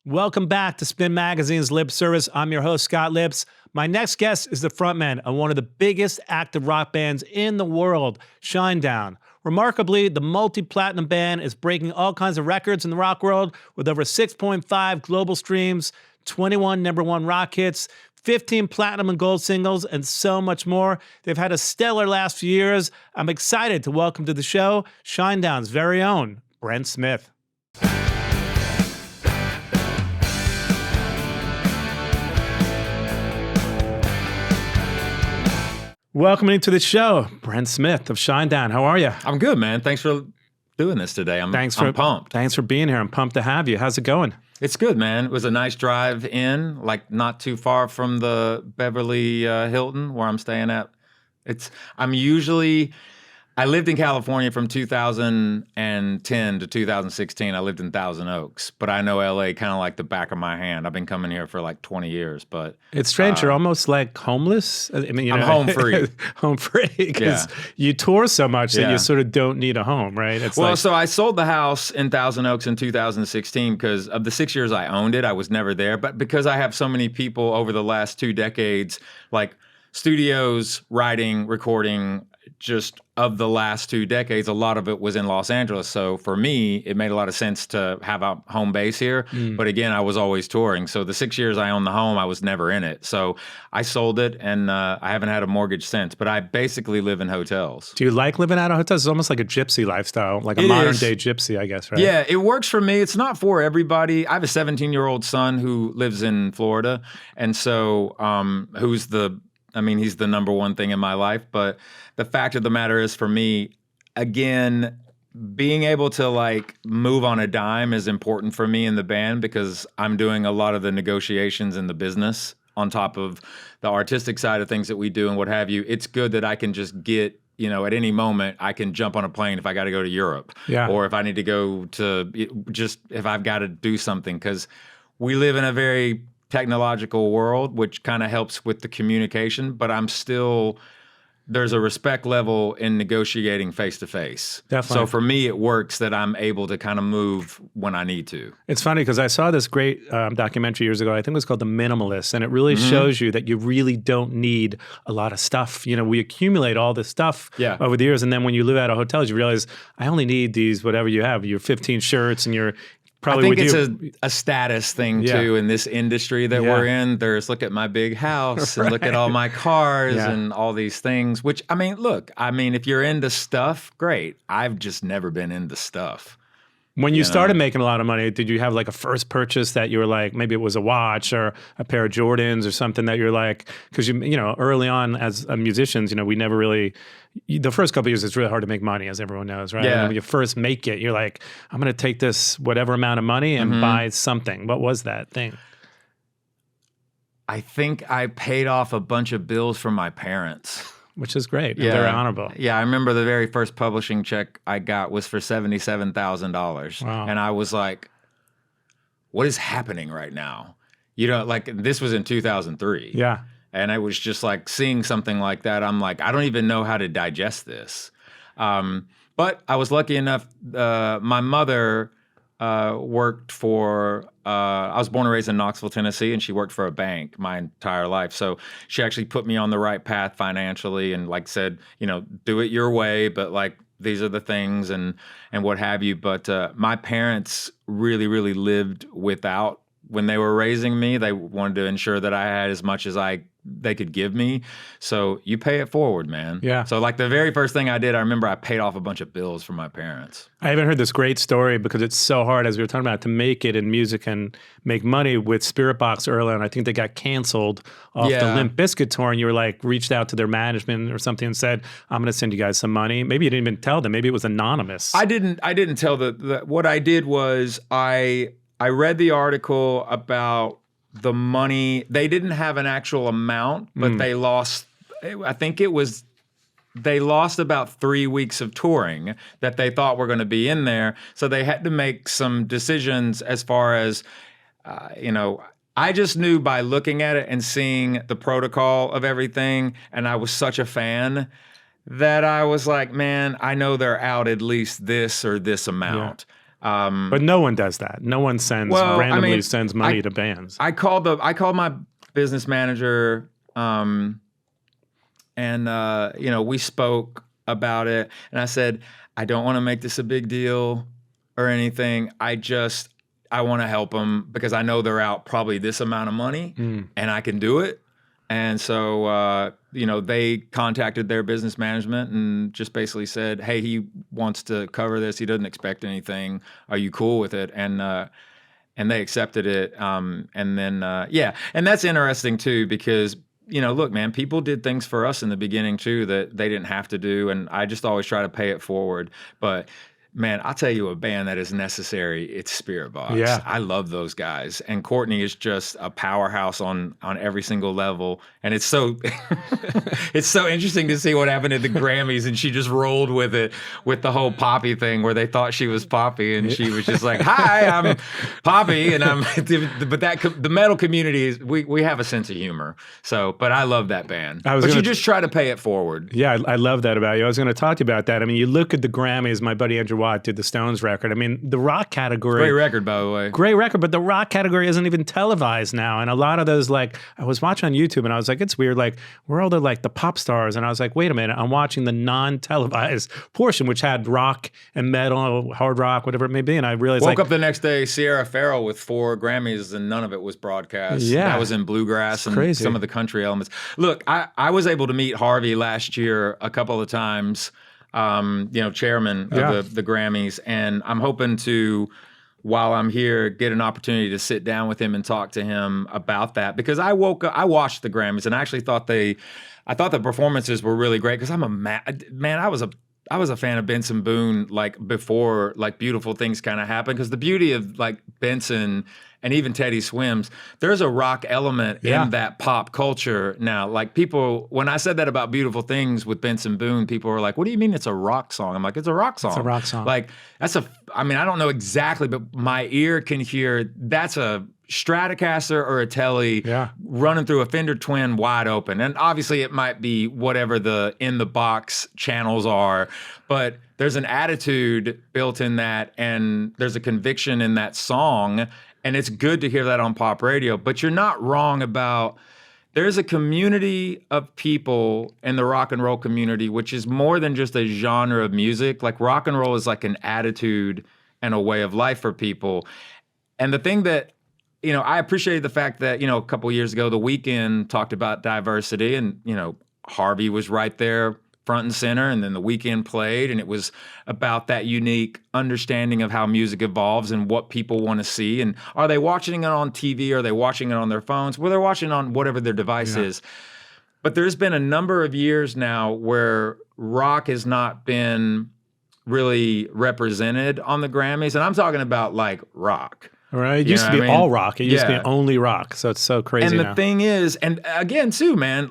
Welcome back to Spin Magazine's Lip Service. I'm your host, Scott Lips. My next guest is the frontman of one of the biggest active rock bands in the world, Shinedown. Remarkably, the multi-platinum band is breaking all kinds of records in the rock world with over 6.5 global streams, 21 number one rock hits, 15 platinum and gold singles, and so much more. They've had a stellar last few years. I'm excited to welcome to the show Shinedown's very own Brent Smith. Welcome to the show, Brent Smith of Shinedown. How are you? I'm good, man. Thanks for doing this today. I'm pumped. Thanks for being here. I'm pumped to have you. How's it going? It's good, man. It was a nice drive in, like not too far from the Beverly Hilton where I'm staying at. I lived in California from 2010 to 2016. I lived in Thousand Oaks, but I know LA kind of like the back of my hand. I've been coming here for like 20 years, but it's strange. You're almost like homeless. I mean, I'm home free. Home free because you tour so much that you sort of don't need a home, right? So I sold the house in Thousand Oaks in 2016 because of the 6 years I owned it. I was never there, but because I have so many people over the last 2 decades, like studios, writing, recording, just of the last 2 decades, a lot of it was in Los Angeles. So for me, it made a lot of sense to have a home base here. But again, I was always touring. So the 6 years I owned the home, I was never in it. So I sold it and I haven't had a mortgage since, but I basically live in hotels. Do you like living out of hotels? It's almost like a gypsy lifestyle, like a modern day gypsy, I guess, right? Yeah, it works for me. It's not for everybody. I have a 17-year-old son who lives in Florida. And so he's the number one thing in my life. But the fact of the matter is, for me, again, being able to like move on a dime is important for me in the band because I'm doing a lot of the negotiations in the business on top of the artistic side of things that we do and what have you. It's good that I can just get, at any moment, I can jump on a plane if I got to go to Europe or if I need to go to if I've got to do something, because we live in a very technological world, which kind of helps with the communication, but there's a respect level in negotiating face to face. Definitely. So for me, it works that I'm able to kind of move when I need to. It's funny because I saw this great documentary years ago. I think it was called The Minimalist, and it really shows you that you really don't need a lot of stuff. We accumulate all this stuff over the years, and then when you live out of hotels, you realize I only need these, whatever you have, your 15 shirts and your I think it's a status thing too in this industry that we're in. There's look at my big house and look at all my cars and all these things, which if you're into stuff, great. I've just never been into stuff. When you started making a lot of money, did you have like a first purchase that you were like, maybe it was a watch or a pair of Jordans or something that you're like, because early on as musicians, we never really, the first couple of years it's really hard to make money, as everyone knows, right? Yeah. And when you first make it, you're like, I'm going to take this whatever amount of money and buy something. What was that thing? I think I paid off a bunch of bills from my parents. Which is great. Yeah. Very honorable. Yeah, I remember the very first publishing check I got was for $77,000. Wow. And I was like, what is happening right now? This was in 2003. Yeah. And I was just like seeing something like that. I'm like, I don't even know how to digest this. But I was lucky enough, my mother worked for, I was born and raised in Knoxville, Tennessee, and she worked for a bank my entire life. So she actually put me on the right path financially and said, do it your way, but these are the things and what have you. But my parents really, really lived without. When they were raising me, they wanted to ensure that I had as much as they could give me. So you pay it forward, man. Yeah. So the very first thing I did, I remember I paid off a bunch of bills from my parents. I haven't heard this great story because it's so hard, as we were talking about, to make it in music and make money with Spiritbox early on. I think they got canceled off the Limp Bizkit tour, and you were reached out to their management or something and said, I'm going to send you guys some money. Maybe you didn't even tell them. Maybe it was anonymous. I didn't tell what I did was I read the article about the money. They didn't have an actual amount, but they lost, I think they lost about 3 weeks of touring that they thought were going to be in there. So they had to make some decisions as far as, I just knew by looking at it and seeing the protocol of everything, and I was such a fan that I was like, man, I know they're out at least this or this amount. But no one does that. No one randomly sends money to bands. I called my business manager, and we spoke about it, and I said, I don't want to make this a big deal or anything. I want to help them because I know they're out probably this amount of money, and I can do it. And so, they contacted their business management and just basically said, hey, he wants to cover this. He doesn't expect anything. Are you cool with it? And they accepted it. And that's interesting too, because, look, man, people did things for us in the beginning too that they didn't have to do. And I just always try to pay it forward. But man, I'll tell you a band that is necessary. It's Spiritbox. Yeah. I love those guys. And Courtney is just a powerhouse on every single level. And it's so it's so interesting to see what happened at the Grammys, and she just rolled with it, with the whole Poppy thing where they thought she was Poppy and she was just like, hi, I'm Poppy. And the metal community is, we have a sense of humor. So, but I love that band. But you just try to pay it forward. Yeah, I love that about you. I was going to talk to you about that. I mean, you look at the Grammys, my buddy Andrew Watt did the Stones record. I mean, the rock category. Great record, by the way. Great record, but the rock category isn't even televised now. And a lot of those, I was watching on YouTube and I was like, it's weird. Where are all the pop stars? And I was like, wait a minute, I'm watching the non-televised portion, which had rock and metal, hard rock, whatever it may be. And I realized woke up the next day, Sierra Farrell with 4 Grammys, and none of it was broadcast. Yeah. That was in bluegrass and crazy. Some of the country elements. Look, I was able to meet Harvey last year a couple of times. Chairman of the Grammys. And I'm hoping to, while I'm here, get an opportunity to sit down with him and talk to him about that. Because I watched the Grammys and I actually thought the performances were really great, because I'm I was a fan of Benson Boone before Beautiful Things kind of happened, because the beauty of Benson and even Teddy Swims, there's a rock element in that pop culture now. People, when I said that about Beautiful Things with Benson Boone, people were like, what do you mean it's a rock song? I'm like, it's a rock song. It's a rock song. I don't know exactly, but my ear can hear that's a Stratocaster or a Telly running through a Fender Twin wide open. And obviously it might be whatever the in the box channels are, but there's an attitude built in that, and there's a conviction in that song. And it's good to hear that on pop radio. But you're not wrong about, there's a community of people in the rock and roll community, which is more than just a genre of music. Rock and roll is an attitude and a way of life for people. And the thing that, I appreciated the fact that, a couple of years ago, The Weeknd talked about diversity, and, Harvey was right there front and center, and then The Weeknd played, and it was about that unique understanding of how music evolves and what people want to see. And are they watching it on TV? Are they watching it on their phones? Well, they're watching it on whatever their device is. But there's been a number of years now where rock has not been really represented on the Grammys. And I'm talking about rock. Right. It used to be all rock. It used to be only rock. So it's so crazy now. And the thing is, and again, too, man,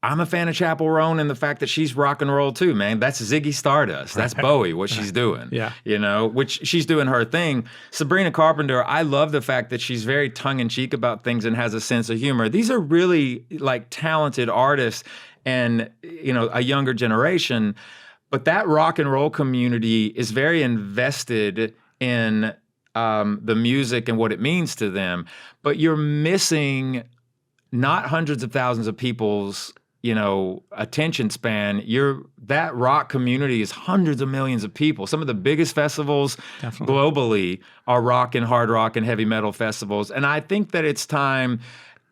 I'm a fan of Chappell Roan and the fact that she's rock and roll too, man. That's Ziggy Stardust. That's Bowie, what she's doing. Yeah. Which she's doing her thing. Sabrina Carpenter, I love the fact that she's very tongue-in-cheek about things and has a sense of humor. These are really talented artists and, a younger generation. But that rock and roll community is very invested in the music and what it means to them. But you're missing not hundreds of thousands of people's attention span. That rock community is hundreds of millions of people. Some of the biggest festivals globally are rock and hard rock and heavy metal festivals. And I think that it's time,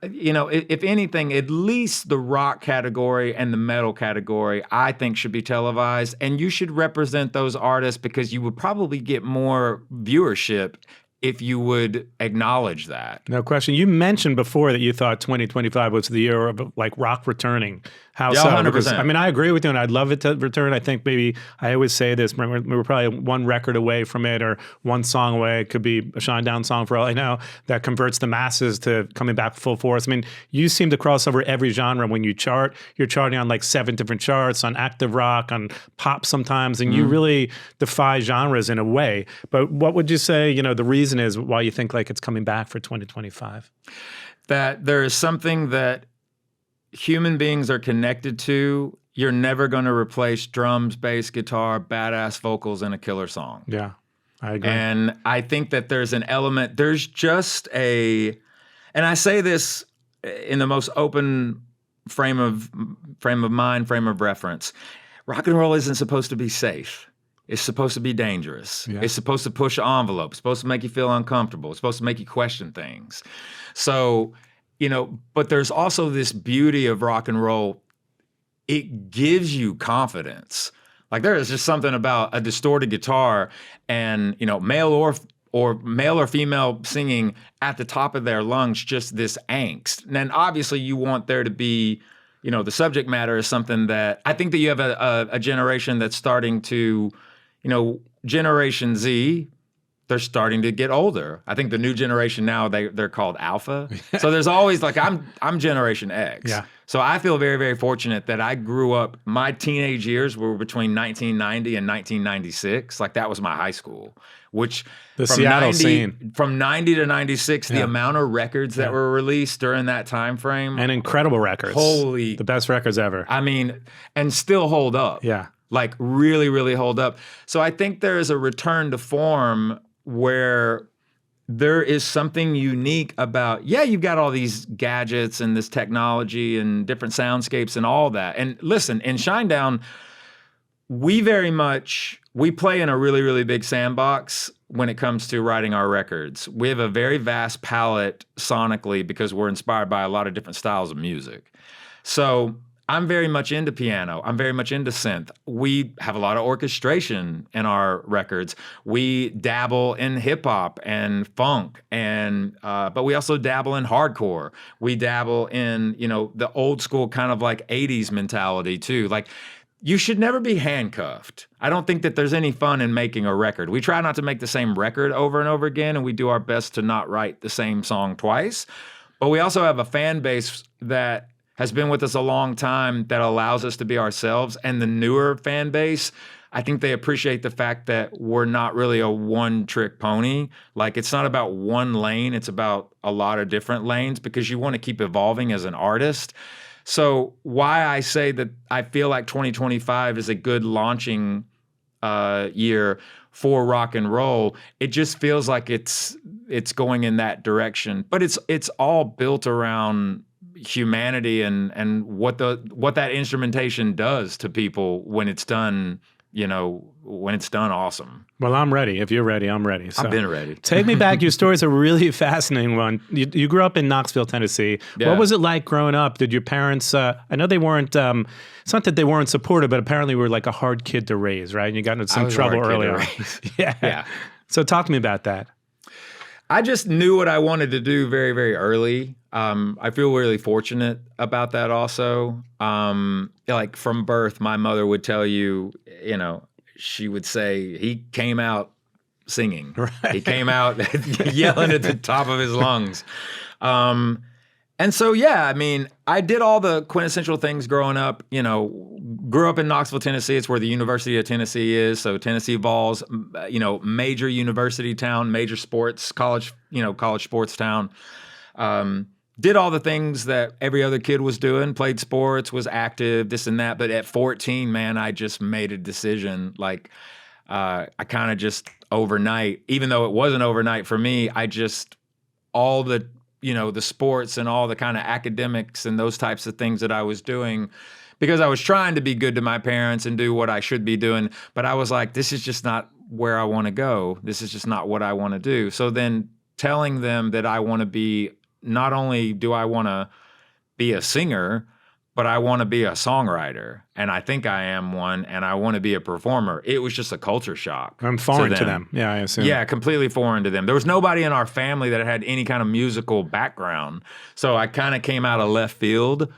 if anything, at least the rock category and the metal category, I think should be televised. And you should represent those artists, because you would probably get more viewership if you would acknowledge that. No question. You mentioned before that you thought 2025 was the year of rock returning. How so? 100%. Because, I agree with you, and I'd love it to return. I think maybe, I always say this, we were probably one record away from it, or one song away. It could be a Shinedown song for all I know, that converts the masses to coming back full force. You seem to cross over every genre when you chart. You're charting on 7 different charts, on active rock, on pop sometimes, and you really defy genres in a way. But what would you say, the reason is why you think it's coming back for 2025? That there is something that human beings are connected to, you're never going to replace drums, bass, guitar, badass vocals, and a killer song. Yeah, I agree. And I think that there's an element, there's just and I say this in the most open frame of mind, frame of reference. Rock and roll isn't supposed to be safe. It's supposed to be dangerous. Yeah. It's supposed to push an envelope. It's supposed to make you feel uncomfortable. It's supposed to make you question things. So, but there's also this beauty of rock and roll. It gives you confidence. Like there is just something about a distorted guitar and, male or female singing at the top of their lungs, just this angst. And then obviously you want there to be, the subject matter is something that I think that you have a generation that's starting to, Generation Z, they're starting to get older. I think the new generation now, they're called Alpha. So there's always like, I'm Generation X. Yeah. So I feel very, very fortunate that I grew up, my teenage years were between 1990 and 1996. Like that was my high school, which the Seattle scene. From 90 to 96, the amount of records that were released during that time frame. And incredible records. The best records ever. I mean, and still hold up. Yeah. Like really, really hold up. So I think there is a return to form where there is something unique about, you've got all these gadgets and this technology and different soundscapes and all that. And listen, in Shinedown, we play in a really, really big sandbox when it comes to writing our records. We have a very vast palette sonically because we're inspired by a lot of different styles of music. So I'm very much into piano. I'm very much into synth. We have a lot of orchestration in our records. We dabble in hip hop and funk, but we also dabble in hardcore. We dabble in, the old school kind of like 80s mentality too. Like you should never be handcuffed. I don't think that there's any fun in making a record. We try not to make the same record over and over again, and we do our best to not write the same song twice. But we also have a fan base that has been with us a long time that allows us to be ourselves. And the newer fan base, I think they appreciate the fact that we're not really a one-trick pony. Like it's not about one lane, it's about a lot of different lanes because you want to keep evolving as an artist. So why I say that I feel like 2025 is a good launching year for rock and roll, it just feels like it's going in that direction. But it's all built around humanity and what that instrumentation does to people when it's done, awesome. Well, I'm ready. If you're ready, I'm ready. So I've been ready. Take me back. Your story's a really fascinating one. You grew up in Knoxville, Tennessee. Yeah. What was it like growing up? Did your parents, I know they weren't, it's not that they weren't supportive, but apparently were like a hard kid to raise, right? And you got into some trouble early on. Yeah. So talk to me about that. I just knew what I wanted to do very, very early. I feel really fortunate about that also. Like from birth, my mother would tell you, she would say he came out singing. Right. He came out yelling at the top of his lungs. And so, I did all the quintessential things growing up, grew up in Knoxville, Tennessee. It's where the University of Tennessee is. So Tennessee Vols, major university town, major sports, college sports town. Did all the things that every other kid was doing, played sports, was active, this and that. But at 14, man, I just made a decision. Like, I kind of just overnight, even though it wasn't overnight for me, all the sports and all the kind of academics and those types of things that I was doing, because I was trying to be good to my parents and do what I should be doing. But I was like, this is just not where I want to go. This is just not what I want to do. So then telling them that I want to be, not only do I want to be a singer, but I want to be a songwriter. And I think I am one, and I want to be a performer. It was just a culture shock. I'm foreign to them. Yeah, I assume. Yeah, completely foreign to them. There was nobody in our family that had any kind of musical background. So I kind of came out of left field.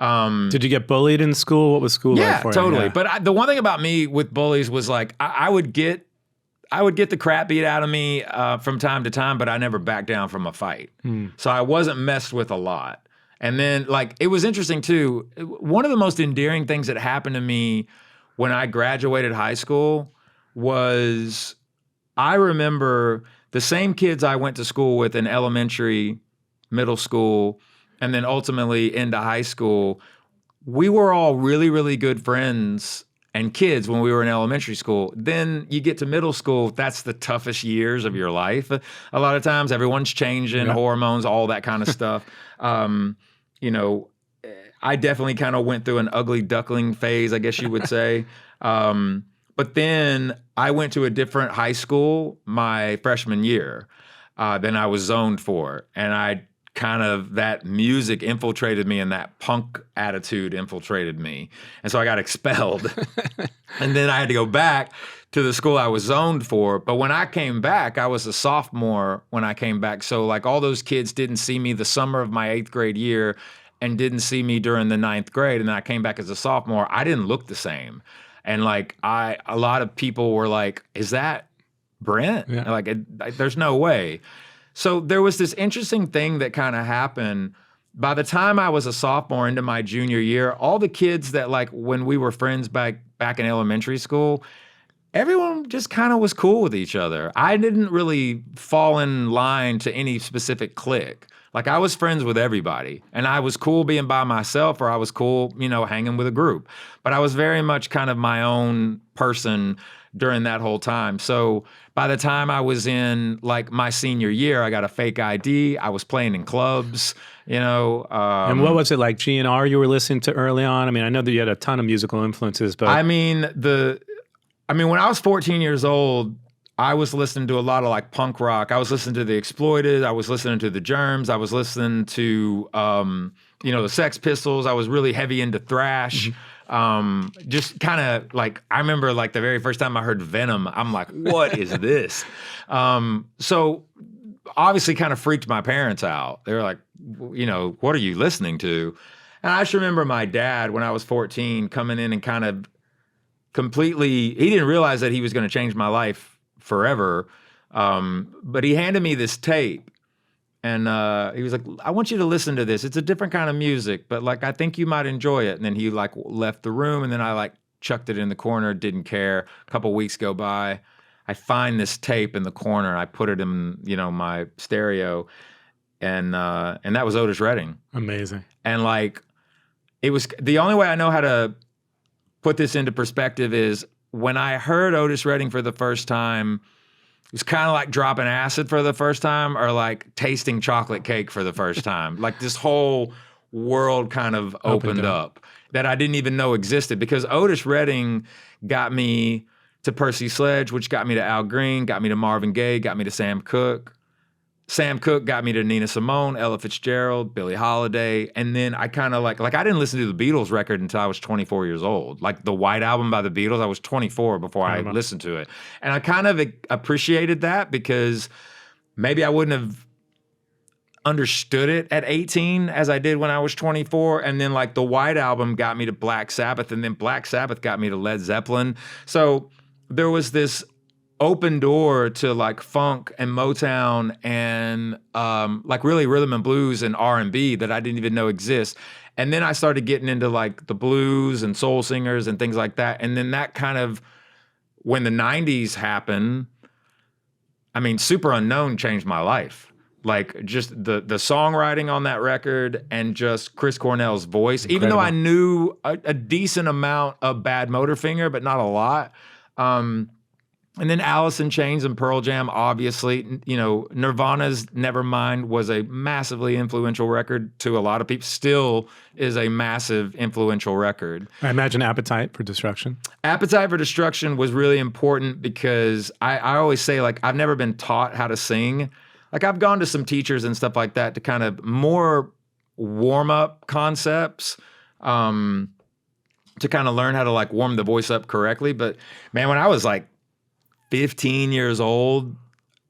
Did you get bullied in school? What was school like for you? Totally. Yeah, But the one thing about me with bullies was like, I would get the crap beat out of me from time to time, but I never backed down from a fight. So I wasn't messed with a lot. And then, it was interesting, too. One of the most endearing things that happened to me when I graduated high school was I remember the same kids I went to school with in elementary, middle school, and then ultimately into high school. we were all really, really good friends and kids when we were in elementary school. Then you get to middle school, that's the toughest years of your life. A lot of times everyone's changing, hormones, all that kind of stuff. You know, I definitely kind of went through an ugly duckling phase, I guess you would say. But then I went to a different high school my freshman year than I was zoned for. And that music infiltrated me and that punk attitude infiltrated me. And so I got expelled. And then I had to go back to the school I was zoned for. But when I came back, I was a sophomore when I came back. So like all those kids didn't see me the summer of my 8th grade year and didn't see me during the 9th grade. And then I came back as a sophomore. I didn't look the same. And like a lot of people were like, is that Brent? Yeah. Like, there's no way. So there was this interesting thing that kind of happened. By the time I was a sophomore into my junior year, all the kids that like when we were friends back in elementary school, everyone just kind of was cool with each other. I didn't really fall in line to any specific clique. Like I was friends with everybody and I was cool being by myself or I was cool, you know, hanging with a group. But I was very much kind of my own person during that whole time. So by the time I was in like my senior year, I got a fake ID. I was playing in clubs, you know. And what was it like GNR you were listening to early on? I mean, I know that you had a ton of musical influences, but I mean, when I was 14 years old, I was listening to a lot of like punk rock. I was listening to The Exploited. I was listening to The Germs. I was listening to, you know, the Sex Pistols. I was really heavy into thrash. Just kind of like, I remember like the very first time I heard Venom, I'm like, what is this? So obviously kind of freaked my parents out. They were like, you know, what are you listening to? And I just remember my dad when I was 14 coming in and kind of completely, he didn't realize that he was going to change my life forever. But he handed me this tape and he was like, I want you to listen to this. It's a different kind of music, but like, I think you might enjoy it. And then he like left the room and then I like chucked it in the corner, didn't care. A couple weeks go by. I find this tape in the corner. I put it in, you know, my stereo and that was Otis Redding. Amazing. And like, it was the only way I know how to put this into perspective is when I heard Otis Redding for the first time, it was kind of like dropping acid for the first time or like tasting chocolate cake for the first time. Like this whole world kind of opened up that I didn't even know existed because Otis Redding got me to Percy Sledge, which got me to Al Green, got me to Marvin Gaye, got me to Sam Cooke. Sam Cooke got me to Nina Simone, Ella Fitzgerald, Billie Holiday, and then I kind of like I didn't listen to the Beatles record until I was 24 years old. Like the White Album by the Beatles, I was 24 before I listened to it. And I kind of appreciated that because maybe I wouldn't have understood it at 18 as I did when I was 24. And then like the White Album got me to Black Sabbath, and then Black Sabbath got me to Led Zeppelin. So there was this open door to like funk and Motown and like really rhythm and blues and R&B that I didn't even know exist. And then I started getting into like the blues and soul singers and things like that. And then that kind of, when the 90s happened, I mean, Super Unknown changed my life. Like just the songwriting on that record and just Chris Cornell's voice, incredible. Even though I knew a decent amount of Bad Motorfinger, but not a lot. And then Alice in Chains and Pearl Jam, obviously, you know, Nirvana's Nevermind was a massively influential record to a lot of people, still is a massive influential record. I imagine Appetite for Destruction. Appetite for Destruction was really important because I always say, like, I've never been taught how to sing. Like, I've gone to some teachers and stuff like that to kind of more warm-up concepts, to kind of learn how to, like, warm the voice up correctly. But, man, when I was, like, 15 years old,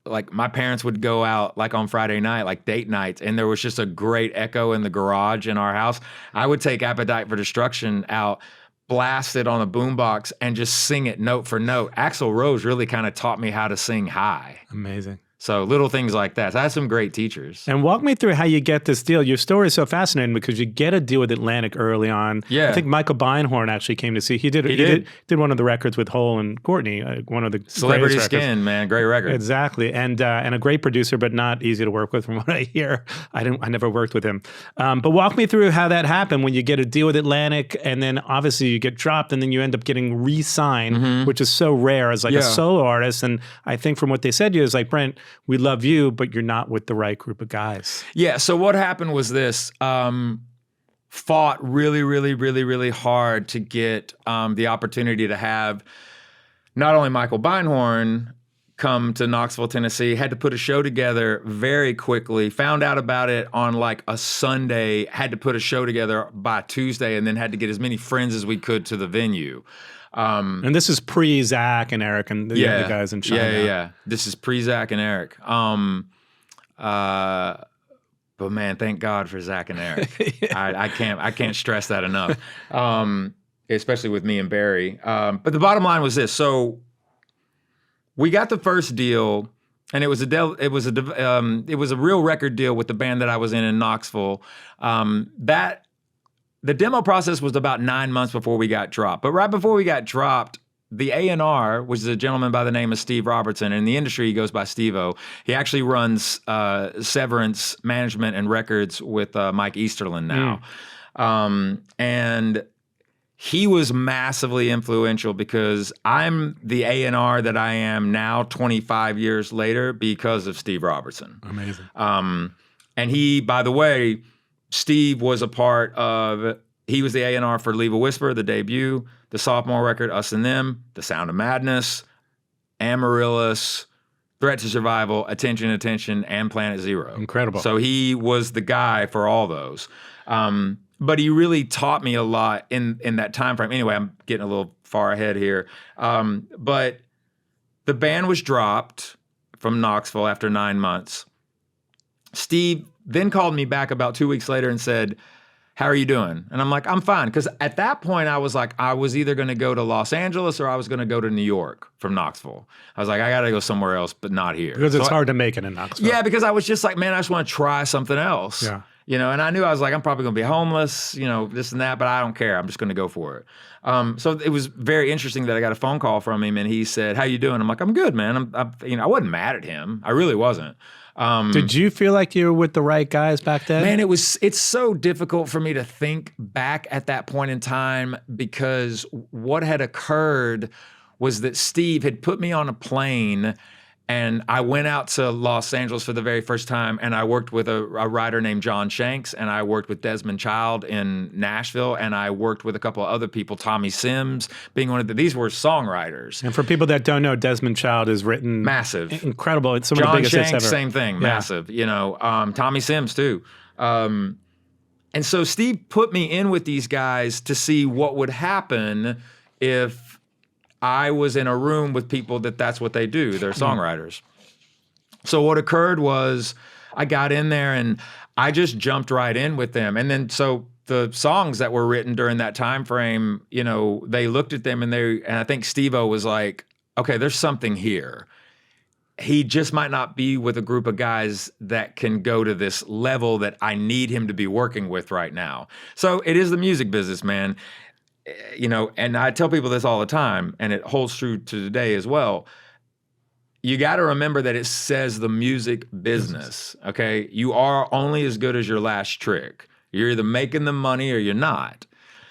like my parents would go out like on Friday night, like date nights, and there was just a great echo in the garage in our house. I would take Appetite for Destruction out, blast it on a boombox, and just sing it note for note. Axl Rose really kind of taught me how to sing high. Amazing. So little things like that. So I had some great teachers. And walk me through how you get this deal. Your story is so fascinating because you get a deal with Atlantic early on. Yeah. I think Michael Beinhorn actually came to see. He did one of the records with Hole and Courtney, one of the Celebrity greatest Skin, records. man, great record. Exactly, and a great producer, but not easy to work with, from what I hear. I never worked with him. But walk me through how that happened when you get a deal with Atlantic, and then obviously you get dropped, and then you end up getting re-signed, which is so rare as like a solo artist. And I think from what they said to you is like, Brent, we love you, but you're not with the right group of guys. Yeah, so what happened was this. Fought really, really, really, really hard to get the opportunity to have not only Michael Beinhorn come to Knoxville, Tennessee, had to put a show together very quickly, found out about it on like a Sunday, had to put a show together by Tuesday, and then had to get as many friends as we could to the venue. And this is pre-Zach and Eric and the guys in Shinedown. Yeah. This is pre-Zach and Eric. But man, thank God for Zach and Eric. I can't stress that enough. Especially with me and Barry. But the bottom line was this. So we got the first deal, and it was a real record deal with the band that I was in Knoxville. The demo process was about 9 months before we got dropped. But right before we got dropped, the A&R, which is a gentleman by the name of Steve Robertson, in the industry he goes by Steve-O. He actually runs Severance Management and Records with Mike Easterlin now. And he was massively influential because I'm the A&R that I am now 25 years later because of Steve Robertson. Amazing. And he, by the way, Steve was a part of, he was the A&R for Leave a Whisper, the debut, the sophomore record, Us and Them, The Sound of Madness, Amaryllis, Threat to Survival, Attention, Attention, and Planet Zero. Incredible. So he was the guy for all those. But he really taught me a lot in that time frame. Anyway, I'm getting a little far ahead here. But the band was dropped from Knoxville after 9 months. Steve then called me back about 2 weeks later and said, "How are you doing?" And I'm like, "I'm fine." Because at that point, I was like, I was either going to go to Los Angeles or I was going to go to New York from Knoxville. I was like, I got to go somewhere else, but not here. Because it's hard to make it in Knoxville. Yeah, because I was just like, man, I just want to try something else. Yeah. You know, and I knew I was like, I'm probably going to be homeless, you know, this and that, but I don't care. I'm just going to go for it. So it was very interesting that I got a phone call from him and he said, "How you doing?" I'm like, "I'm good, man." I wasn't mad at him. I really wasn't. Did you feel like you were with the right guys back then? Man, it's so difficult for me to think back at that point in time because what had occurred was that Steve had put me on a plane and I went out to Los Angeles for the very first time and I worked with a writer named John Shanks and I worked with Desmond Child in Nashville and I worked with a couple of other people, Tommy Sims being one of these were songwriters. And for people that don't know, Desmond Child has written massive, incredible. It's some John of the biggest Shanks, hits ever. Same thing, Yeah. massive. You know, Tommy Sims too. And so Steve put me in with these guys to see what would happen if I was in a room with people that's what they do. They're songwriters. So what occurred was I got in there and I just jumped right in with them. And then so the songs that were written during that time frame, you know, they looked at them and I think Steve-O was like, okay, there's something here. He just might not be with a group of guys that can go to this level that I need him to be working with right now. So it is the music business, man. You know, and I tell people this all the time, and it holds true to today as well. You got to remember that it says the music business, okay? You are only as good as your last trick. You're either making the money or you're not.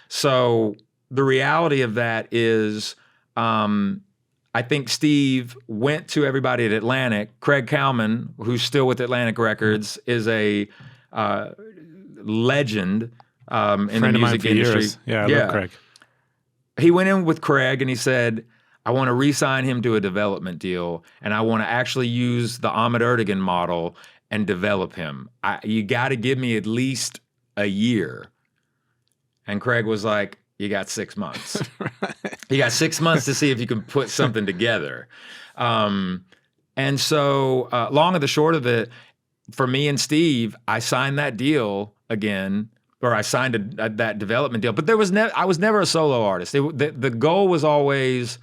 So the reality of that is I think Steve went to everybody at Atlantic. Craig Cowman, who's still with Atlantic Records, is a legend in the music industry. Years. Yeah, I love Craig. He went in with Craig and he said, "I want to re-sign him to a development deal and I want to actually use the Ahmet Ertegun model and develop him. You got to give me at least a year." And Craig was like, "You got 6 months. You got 6 months to see if you can put something together." And so long and the short of it, for me and Steve, I signed that deal again. Or I signed that development deal, but I was never a solo artist. The goal was always,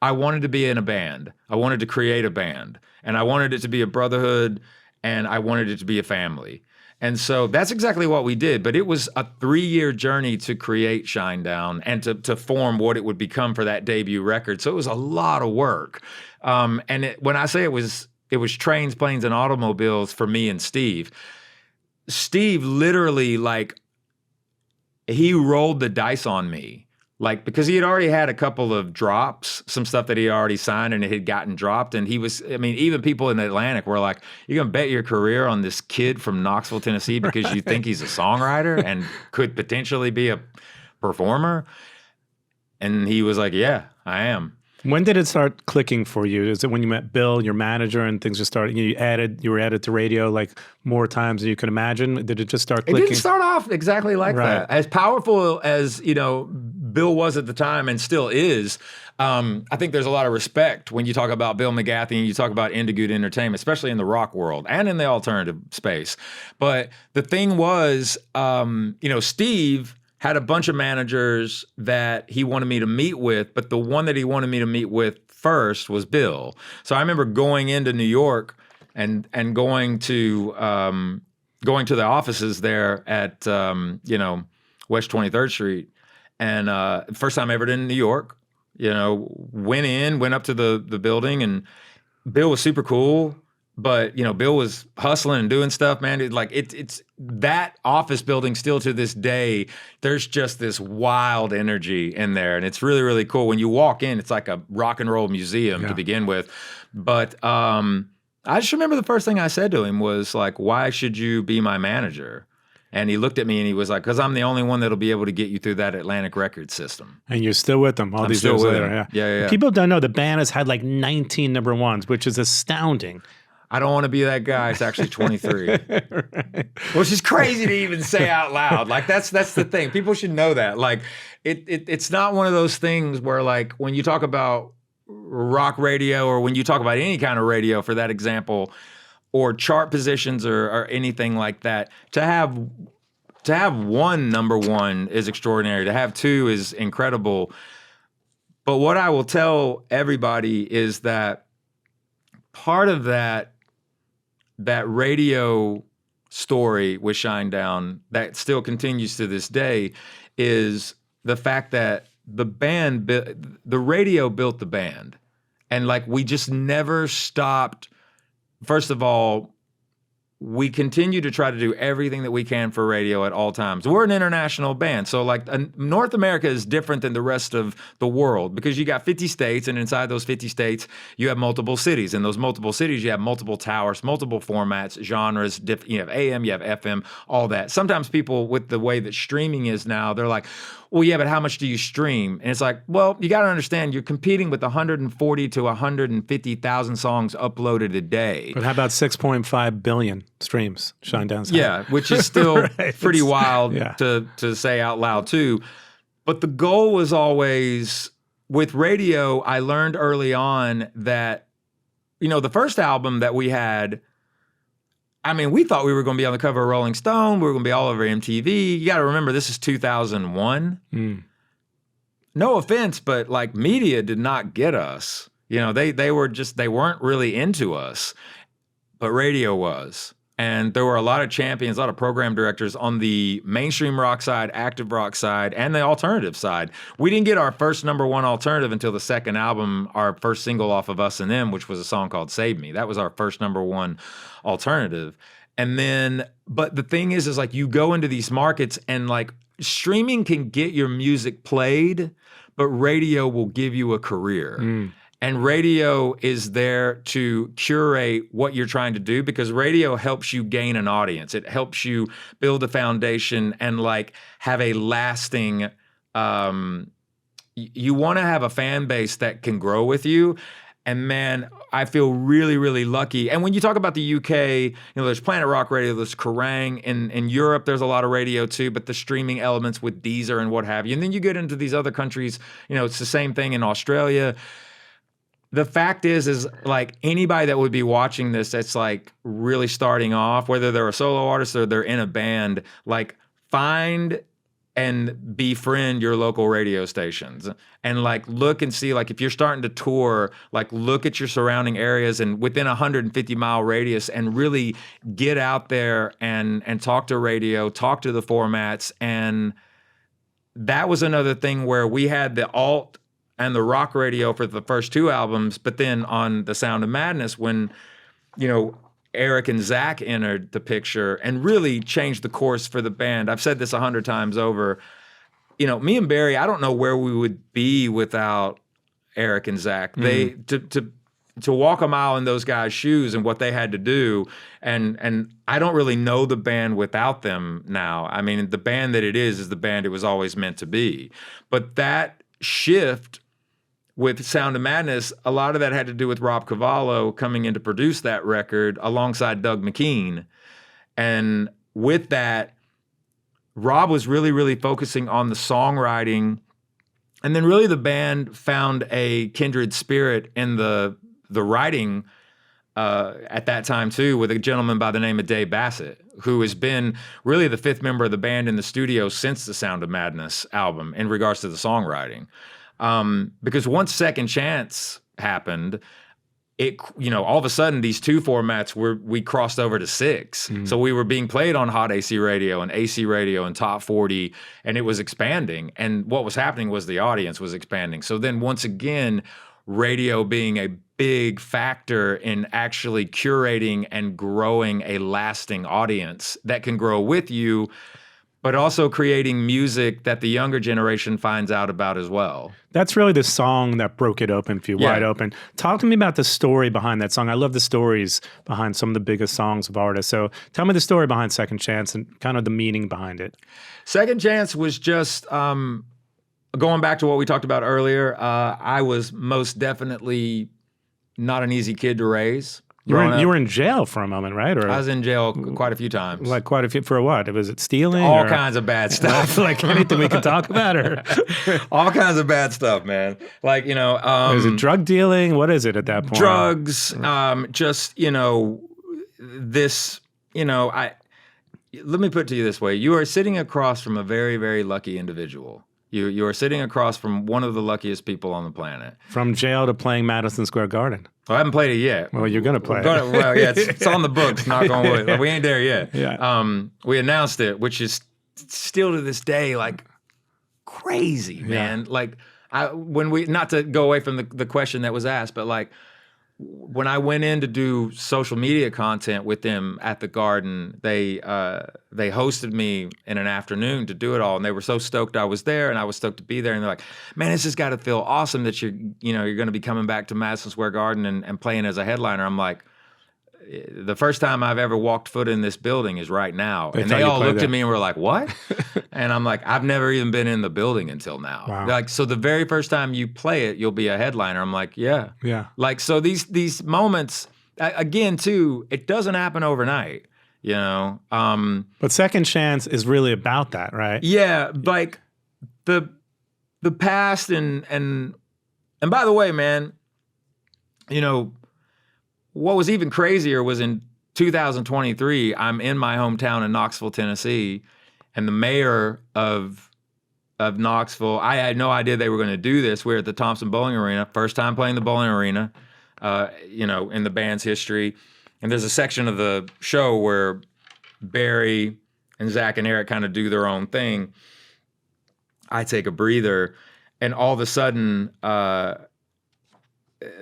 I wanted to be in a band. I wanted to create a band, and I wanted it to be a brotherhood, and I wanted it to be a family. And so that's exactly what we did. But it was a 3-year journey to create Shinedown and to form what it would become for that debut record. So it was a lot of work. When I say it was trains, planes, and automobiles for me and Steve. Steve literally, like, he rolled the dice on me. Like, because he had already had a couple of drops, some stuff that he already signed and it had gotten dropped. And he was, I mean, even people in the Atlantic were like, you're going to bet your career on this kid from Knoxville, Tennessee, because you think he's a songwriter and could potentially be a performer? And he was like, yeah, I am. When did it start clicking for you? Is it when you met Bill, your manager, and things just started, you were added to radio like more times than you could imagine? Did it just start clicking? It didn't start off exactly like that. As powerful as, Bill was at the time and still is, I think there's a lot of respect when you talk about Bill McGathy and you talk about Indigood Entertainment, especially in the rock world and in the alternative space. But the thing was, Steve had a bunch of managers that he wanted me to meet with, but the one that he wanted me to meet with first was Bill. So I remember going into New York and going to the offices there at West 23rd Street, and first time I ever did in New York. Went up to the building, and Bill was super cool. But, Bill was hustling and doing stuff, man. It's that office building still to this day, there's just this wild energy in there. And it's really, really cool. When you walk in, it's like a rock and roll museum to begin with. But I just remember the first thing I said to him was like, why should you be my manager? And he looked at me and he was like, because I'm the only one that'll be able to get you through that Atlantic record system. And you're still with them all these years later. Yeah. People don't know the band has had like 19 number ones, which is astounding. I don't want to be that guy. It's actually 23, right. Which is crazy to even say out loud. Like that's the thing. People should know that. Like it's not one of those things where, like, when you talk about rock radio or when you talk about any kind of radio, for that example, or chart positions or anything like that, to have one number one is extraordinary. To have two is incredible. But what I will tell everybody is that part of that radio story with Shinedown that still continues to this day is the fact that the radio built the band. And like, we just never stopped. First of all, we continue to try to do everything that we can for radio at all times. We're an international band. So like North America is different than the rest of the world because you got 50 states, and inside those 50 states, you have multiple cities. In those multiple cities, you have multiple towers, multiple formats, genres, you have AM, you have FM, all that. Sometimes people, with the way that streaming is now, they're like, well, yeah, but how much do you stream? And it's like, well, you got to understand, you're competing with 140 to 150,000 songs uploaded a day. But how about 6.5 billion streams? Shinedown's yeah, which is still pretty wild to say out loud too. But the goal was always, with radio, I learned early on that, the first album that we had, I mean, we thought we were going to be on the cover of Rolling Stone. We were going to be all over MTV. You got to remember, this is 2001. No offense, but like, media did not get us. They weren't really into us, but radio was. And there were a lot of champions, a lot of program directors on the mainstream rock side, active rock side, and the alternative side. We didn't get our first number one alternative until the second album, our first single off of Us and Them, which was a song called Save Me. That was our first number one alternative. And then, but the thing is like, you go into these markets and like, streaming can get your music played, but radio will give you a career. And radio is there to curate what you're trying to do, because radio helps you gain an audience. It helps you build a foundation and like have a lasting, you want to have a fan base that can grow with you. And man, I feel really, really lucky. And when you talk about the UK, there's Planet Rock Radio, there's Kerrang. In Europe, there's a lot of radio too, but the streaming elements with Deezer and what have you. And then you get into these other countries, it's the same thing in Australia. The fact is like, anybody that would be watching this that's like really starting off, whether they're a solo artist or they're in a band, like, find and befriend your local radio stations and like look and see, like if you're starting to tour, like look at your surrounding areas and within a 150-mile radius and really get out there and talk to radio, talk to the formats. And that was another thing where we had the alt and the rock radio for the first 2 albums, but then on The Sound of Madness, when, you know, Eric and Zach entered the picture and really changed the course for the band. I've said this 100 times over. You know, me and Barry, I don't know where we would be without Eric and Zach. They to walk a mile in those guys' shoes and what they had to do, and I don't really know the band without them now. I mean, the band that it is the band it was always meant to be. But that shift with Sound of Madness, a lot of that had to do with Rob Cavallo coming in to produce that record alongside Doug McKean. And with that, Rob was really, really focusing on the songwriting. And then really the band found a kindred spirit in the writing at that time too, with a gentleman by the name of Dave Bassett, who has been really the 5th member of the band in the studio since the Sound of Madness album in regards to the songwriting. Because once Second Chance happened, it, you know, all of a sudden these 2 formats we crossed over to 6. So we were being played on Hot AC Radio and Top 40, and it was expanding. And what was happening was the audience was expanding. So then once again, radio being a big factor in actually curating and growing a lasting audience that can grow with you, but also creating music that the younger generation finds out about as well. That's really the song that broke it open for you, wide open. Talk to me about the story behind that song. I love the stories behind some of the biggest songs of artists. So tell me the story behind Second Chance and kind of the meaning behind it. Second Chance was just, going back to what we talked about earlier, I was most definitely not an easy kid to raise. You were in jail for a moment, right? Or I was in jail quite a few times. Like quite a few, for what? Was it stealing? All kinds of bad stuff. Like anything we could talk about? Or all kinds of bad stuff, man. Like, you know. Is it drug dealing? What is it at that point? Drugs, just, you know, this, you know, let me put it to you this way. You are sitting across from a very, very lucky individual. You are sitting across from one of the luckiest people on the planet. From jail to playing Madison Square Garden. Well, I haven't played it yet. Well, you're going to play it. Well, yeah, it's on the books, knock on wood. We ain't there yet. Yeah. We announced it, which is still to this day, like, crazy, man. Like, not to go away from the question that was asked, but like, when I went in to do social media content with them at the Garden, they hosted me in an afternoon to do it all, and they were so stoked I was there, and I was stoked to be there. And they're like, "Man, it's just got to feel awesome that you're going to be coming back to Madison Square Garden and playing as a headliner." I'm like, the first time I've ever walked foot in this building is right now. And they all looked at me and were like, "What?" And I'm like, "I've never even been in the building until now." Wow. They're like, "So the very first time you play it, you'll be a headliner." I'm like, "Yeah." Yeah. Like, so these moments, again, too, it doesn't happen overnight, you know? But Second Chance is really about that, right? Yeah, like the past and by the way, man, you know, what was even crazier was in 2023, I'm in my hometown in Knoxville, Tennessee, and the mayor of Knoxville, I had no idea they were going to do this. We were at the Thompson Bowling Arena, first time playing the bowling arena, you know, in the band's history. And there's a section of the show where Barry and Zach and Eric kind of do their own thing. I take a breather, and all of a sudden,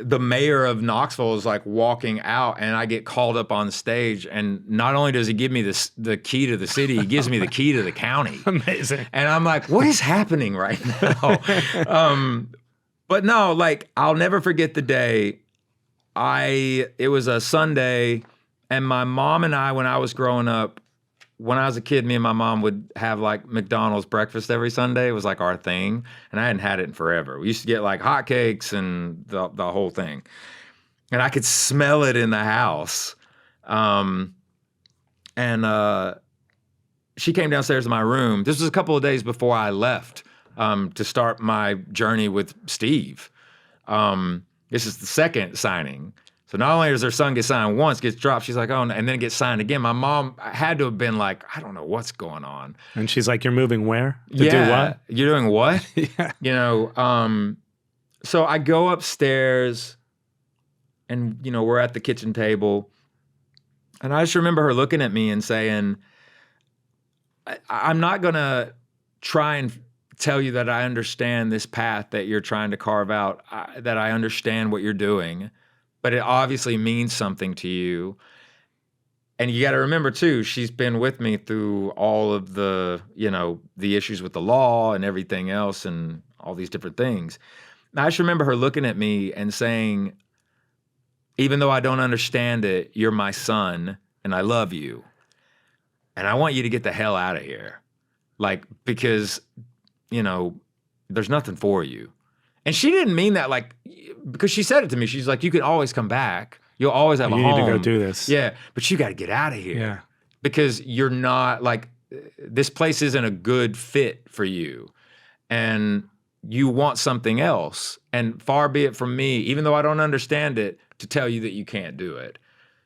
the mayor of Knoxville is like walking out, and I get called up on stage, and not only does he give me the key to the city, he gives me the key to the county. Amazing. And I'm like, what is happening right now? But no, like, I'll never forget the day. It was a Sunday, and my mom and I, when I was growing up, when I was a kid, me and my mom would have like McDonald's breakfast every Sunday. It was like our thing. And I hadn't had it in forever. We used to get like hotcakes and the whole thing. And I could smell it in the house. She came downstairs to my room. This was a couple of days before I left to start my journey with Steve. This is the second signing. So not only does her son get signed once, gets dropped, she's like, oh, and then it gets signed again. My mom had to have been like, I don't know what's going on. And she's like, you're moving where? To do what? You're doing what? Yeah. You know, so I go upstairs and, you know, we're at the kitchen table. And I just remember her looking at me and saying, I'm not going to try and tell you that I understand this path that you're trying to carve out, that I understand what you're doing. But it obviously means something to you. And you got to remember, too, she's been with me through all of the, you know, the issues with the law and everything else and all these different things. And I just remember her looking at me and saying, even though I don't understand it, you're my son and I love you. And I want you to get the hell out of here. Like, because, you know, there's nothing for you. And she didn't mean that like, because she said it to me. She's like, you can always come back. You'll always have a home. You need to go do this. Yeah, but you got to get out of here. Yeah. Because you're not like, this place isn't a good fit for you. And you want something else. And far be it from me, even though I don't understand it, to tell you that you can't do it.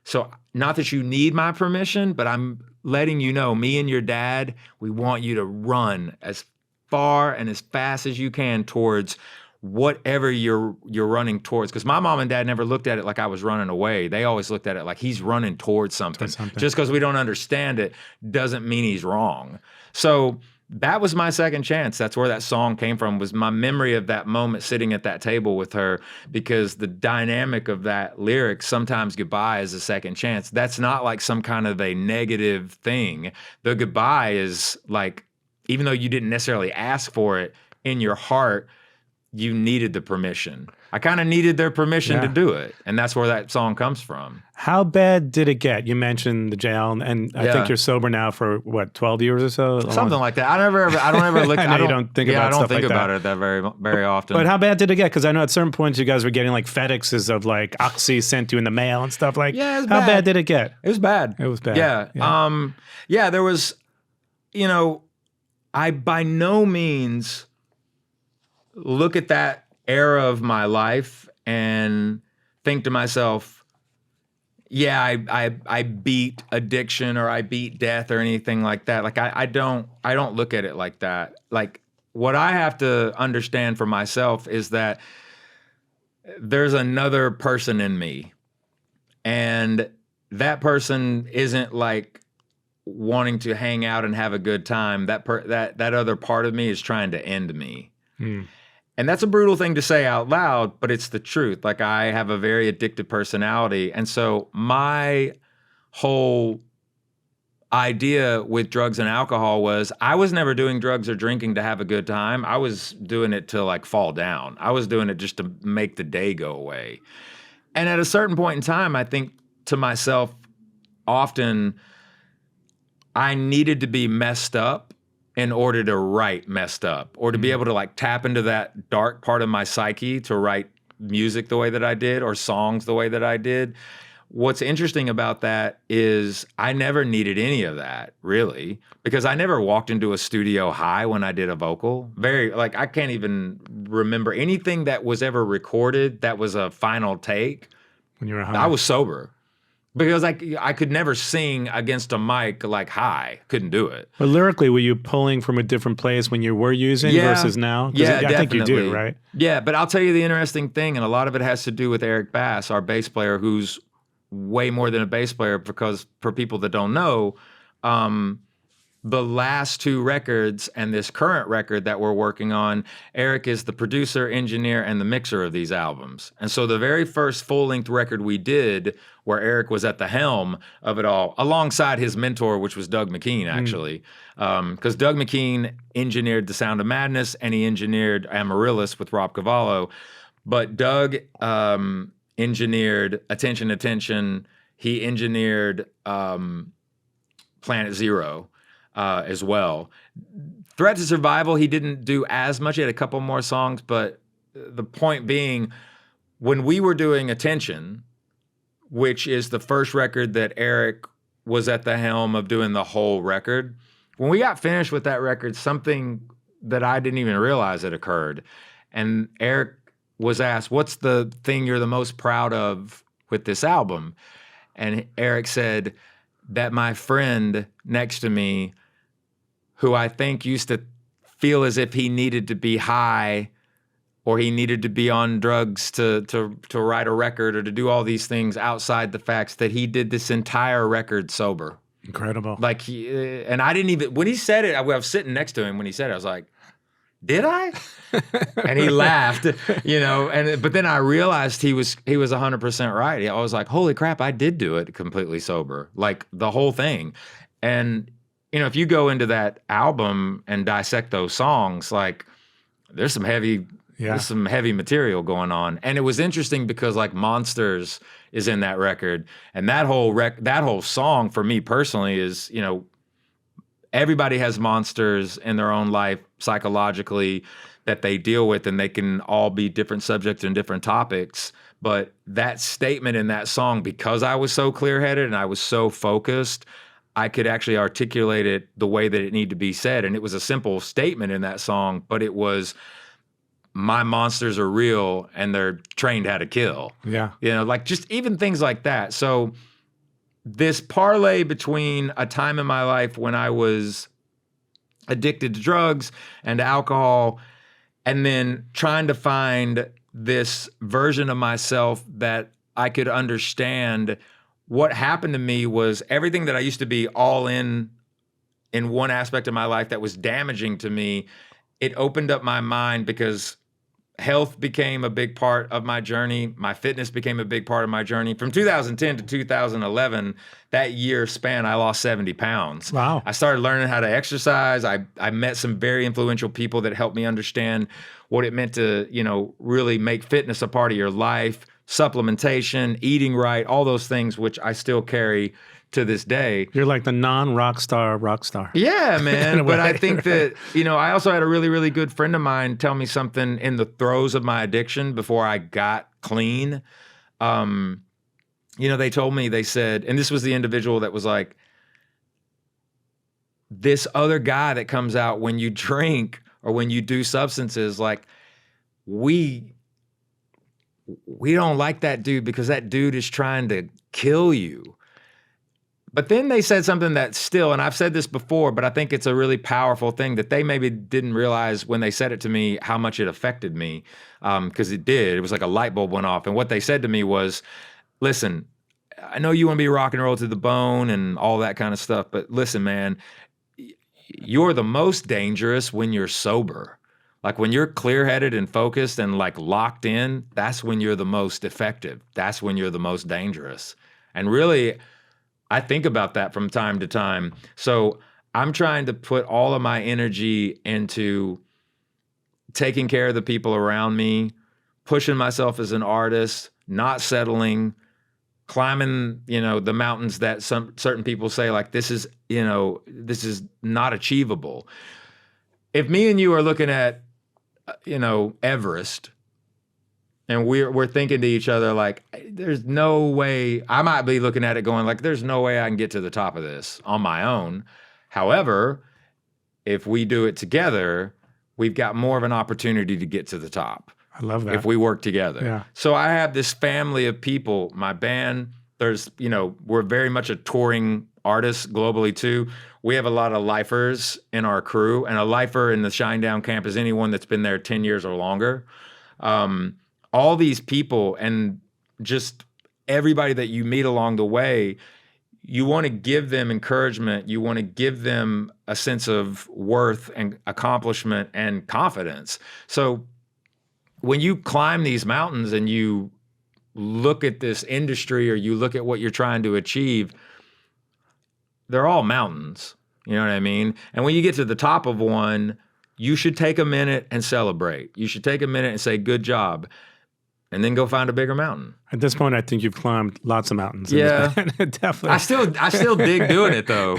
So not that you need my permission, but I'm letting you know, me and your dad, we want you to run as far and as fast as you can towards whatever you're running towards. Because my mom and dad never looked at it like I was running away. They always looked at it like he's running towards something. Just because we don't understand it doesn't mean he's wrong. So that was my second chance. That's where that song came from, was my memory of that moment sitting at that table with her, because the dynamic of that lyric, sometimes goodbye is a second chance. That's not like some kind of a negative thing. The goodbye is like, even though you didn't necessarily ask for it, in your heart, you needed the permission. I kind of needed their permission to do it. And that's where that song comes from. How bad did it get? You mentioned the jail, and I think you're sober now for what, 12 years or so? Something like that. I don't ever look. I don't think about stuff like that. I don't think about it that very often. But how bad did it get? Because I know at certain points you guys were getting like FedExes of like Oxy sent to you in the mail and stuff like. Yeah, it was how bad. Bad did it get? It was bad. It was bad. Yeah. There was, you know, I by no means look at that era of my life and think to myself, yeah, I beat addiction or I beat death or anything like that. Like I don't look at it like that. Like what I have to understand for myself is that there's another person in me, and that person isn't like wanting to hang out and have a good time. That other part of me is trying to end me. And that's a brutal thing to say out loud, but it's the truth. Like, I have a very addictive personality. And so my whole idea with drugs and alcohol was I was never doing drugs or drinking to have a good time. I was doing it to like fall down. I was doing it just to make the day go away. And at a certain point in time, I think to myself often, I needed to be messed up in order to write messed up, or to be able to like tap into that dark part of my psyche to write music the way that I did, or songs the way that I did. What's interesting about that is I never needed any of that, really, because I never walked into a studio high when I did a vocal. I can't even remember anything that was ever recorded that was a final take. When you were high? I was sober. Because I could never sing against a mic like high. Couldn't do it. But lyrically, were you pulling from a different place when you were using versus now? Yeah, I think you do, right? Yeah, but I'll tell you the interesting thing, and a lot of it has to do with Eric Bass, our bass player, who's way more than a bass player, because for people that don't know, the last two records and this current record that we're working on, Eric is the producer, engineer, and the mixer of these albums. And so the very first full-length record we did, where Eric was at the helm of it all, alongside his mentor, which was Doug McKean, actually. Because Doug McKean engineered The Sound of Madness, and he engineered Amaryllis with Rob Cavallo. But Doug engineered Attention, Attention. He engineered Planet Zero. As well. Threat to Survival, he didn't do as much. He had a couple more songs, but the point being, when we were doing Attention, which is the first record that Eric was at the helm of doing the whole record, when we got finished with that record, something that I didn't even realize had occurred. And Eric was asked, what's the thing you're the most proud of with this album? And Eric said that my friend next to me, who I think used to feel as if he needed to be high or he needed to be on drugs to write a record or to do all these things outside the facts, that he did this entire record sober. Incredible. Like, and I didn't even, when he said it, I was sitting next to him when he said it, I was like, did I? And he laughed, you know, but then I realized he was 100% right. I was like, holy crap, I did do it completely sober, like the whole thing. And, you know, if you go into that album and dissect those songs, like there's some heavy material going on. And it was interesting because like Monsters is in that record, and that whole song for me personally is, you know, everybody has monsters in their own life psychologically that they deal with, and they can all be different subjects and different topics. But that statement in that song, because I was so clear-headed and I was so focused, I could actually articulate it the way that it needed to be said. And it was a simple statement in that song, but it was, my monsters are real and they're trained how to kill. Yeah. You know, like just even things like that. So this parlay between a time in my life when I was addicted to drugs and alcohol, and then trying to find this version of myself that I could understand. What happened to me was everything that I used to be all in one aspect of my life that was damaging to me, it opened up my mind because health became a big part of my journey. My fitness became a big part of my journey. From 2010 to 2011, that year span, I lost 70 pounds. Wow. I started learning how to exercise. I met some very influential people that helped me understand what it meant to, you know, really make fitness a part of your life, supplementation, eating right, all those things, which I still carry to this day. You're like the non-rock star rock star. Yeah, man. But I think that, you know, I also had a really, really good friend of mine tell me something in the throes of my addiction before I got clean. You know, they told me, they said, and this was the individual that was like, this other guy that comes out when you drink or when you do substances, like we don't like that dude because that dude is trying to kill you. But then they said something that still, and I've said this before, but I think it's a really powerful thing that they maybe didn't realize when they said it to me, how much it affected me, because it did. It was like a light bulb went off. And what they said to me was, listen, I know you want to be rock and roll to the bone and all that kind of stuff, but listen, man, you're the most dangerous when you're sober. Like when you're clear-headed and focused and like locked in, that's when you're the most effective. That's when you're the most dangerous. And really, I think about that from time to time. So I'm trying to put all of my energy into taking care of the people around me, pushing myself as an artist, not settling, climbing, you know, the mountains that certain people say like, this is, you know, this is not achievable. If me and you are looking at, you know, Everest, and we're thinking to each other like, there's no way, I might be looking at it going like, there's no way I can get to the top of this on my own. However, if we do it together, we've got more of an opportunity to get to the top. I love that. If we work together. Yeah. So I have this family of people, my band, there's, you know, we're very much a touring artist globally too. We have a lot of lifers in our crew, and a lifer in the Shinedown camp is anyone that's been there 10 years or longer. All these people and just everybody that you meet along the way, you want to give them encouragement. You want to give them a sense of worth and accomplishment and confidence. So when you climb these mountains and you look at this industry or you look at what you're trying to achieve, they're all mountains. You know what I mean? And when you get to the top of one, you should take a minute and celebrate. You should take a minute and say, good job. And then go find a bigger mountain. At this point, I think you've climbed lots of mountains. Yeah, definitely. I still dig doing it though.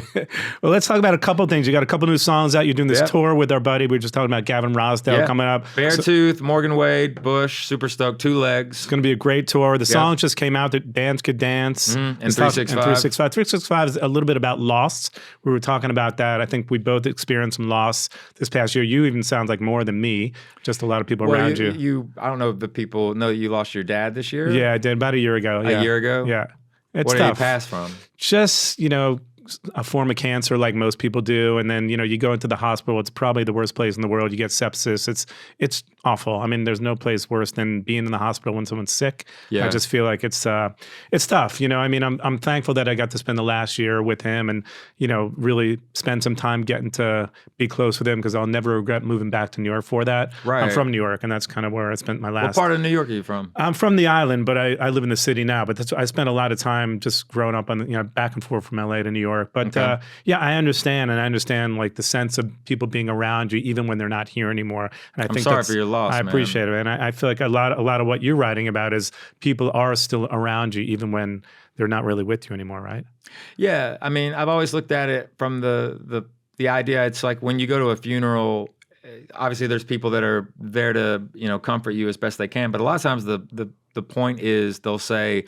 Well, let's talk about a couple things. You got a couple new songs out. You're doing this tour with our buddy. We were just talking about Gavin Rosdale coming up. Beartooth, Morgan Wade, Bush, Super Stoked, Two Legs. It's going to be a great tour. The songs just came out that Bands Could Dance. And 365. 365 is a little bit about loss. We were talking about that. I think we both experienced some loss this past year. You even sound like more than me. Just a lot of people around you. I don't know if the people know that you lost your dad this year. Yeah, did about a year ago. A year ago? Yeah. It's what tough. did he pass from? Just, a form of cancer like most people do. And then, you go into the hospital. It's probably the worst place in the world. You get sepsis. It's awful. I mean, there's no place worse than being in the hospital when someone's sick. Yeah. I just feel like it's tough. I mean, I'm thankful that I got to spend the last year with him and, really spend some time getting to be close with him because I'll never regret moving back to New York for that. Right. I'm from New York, and that's kind of where I spent my last. What part of New York are you from? I'm from the island, but I live in the city now. But I spent a lot of time just growing up on, back and forth from LA to New York. But Okay. yeah, I understand, and I understand like the sense of people being around you even when they're not here anymore. And I I'm think sorry for your loss, I man. appreciate it, and I feel like a lot of what you're writing about is people are still around you even when they're not really with you anymore, right? Yeah, I mean, I've always looked at it from the idea. It's like when you go to a funeral. Obviously, there's people that are there to comfort you as best they can. But a lot of times, the point is they'll say,